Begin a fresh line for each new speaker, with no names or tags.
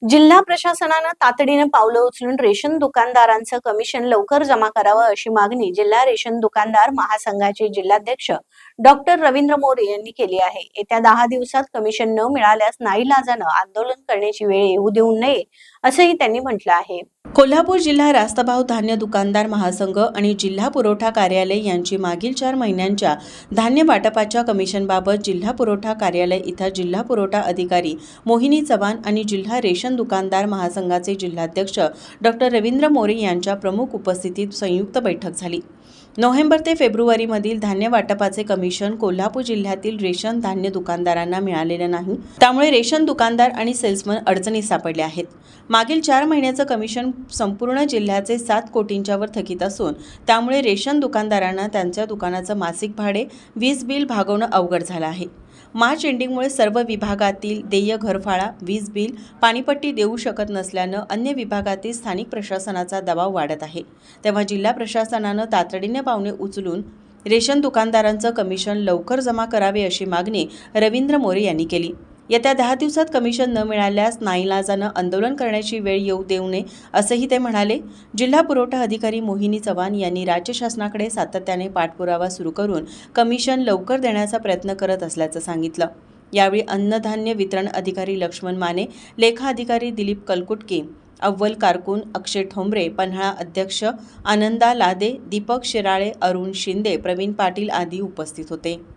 जिल्हा प्रशासनानं तातडीनं पावलं उचलून रेशन दुकानदारांचं कमिशन लवकर जमा करावं अशी मागणी जिल्हा रेशन दुकानदार महासंघाचे जिल्हाध्यक्ष डॉक्टर रवींद्र मोरे यांनी केली आहे। येत्या 10 दिवसात कमिशन न मिळाल्यास नाईलाजानं आंदोलन करण्याची वेळ येऊ देऊ नये असंही त्यांनी म्हटलं आहे।
कोल्हापूर जिल्हा रास्तभाव धान्य दुकानदार महासंघ आणि जिल्हा पुरवठा कार्यालय यांची मागील 4 महिन्यांच्या धान्य वाटपाच्या कमिशनबाबत जिल्हा पुरवठा कार्यालय इथं जिल्हा पुरवठा अधिकारी मोहिनी चव्हाण आणि जिल्हा रेशन दुकानदार महासंघाचे जिल्हाध्यक्ष डॉक्टर रवींद्र मोरे यांच्या प्रमुख उपस्थितीत संयुक्त बैठक झाली। नोव्हेंबर ते फेब्रुवारीमधील धान्य वाटपाचे कमिशन कोल्हापूर जिल्ह्यातील रेशन धान्य दुकानदारांना मिळालेले नाही। त्यामुळे रेशन दुकानदार आणि सेल्समन अडचणीत सापडले आहेत। मागील 4 महिन्याचं कमिशन संपूर्ण जिल्ह्याचे 7 कोटींच्या वर थकीत असून त्यामुळे रेशन दुकानदारांना त्यांच्या दुकानाचं मासिक भाडे, वीज बिल भागवणं अवघड झालं आहे। मार्च एंडिंगमुळे सर्व विभागातील देय, घरफाळा, वीज बिल, पाणीपट्टी देऊ शकत नसल्यानं अन्य विभागातील स्थानिक प्रशासनाचा दबाव वाढत आहे। तेव्हा जिल्हा प्रशासनानं तातडीने पावले उचलून रेशन दुकानदारांचं कमिशन लवकर जमा करावे अशी मागणी रवींद्र मोरे यांनी केली। येत्या 10 दिवसात कमिशन न मिळाल्यास नाईलाजानं आंदोलन करण्याची वेळ येऊ देऊ नये असंही ते म्हणाले। जिल्हा पुरवठा अधिकारी मोहिनी चव्हाण यांनी राज्य शासनाकडे सातत्याने पाठपुरावा सुरू करून कमिशन लवकर देण्याचा प्रयत्न करत असल्याचं सांगितलं। यावेळी अन्नधान्य वितरण अधिकारी लक्ष्मण माने, लेखा अधिकारी दिलीप कलकुटके, अव्वल कारकून अक्षय ठोंबरे, पन्हाळा अध्यक्ष आनंदा लादे, दीपक शिराळे, अरुण शिंदे, प्रवीण पाटील आदी उपस्थित होते।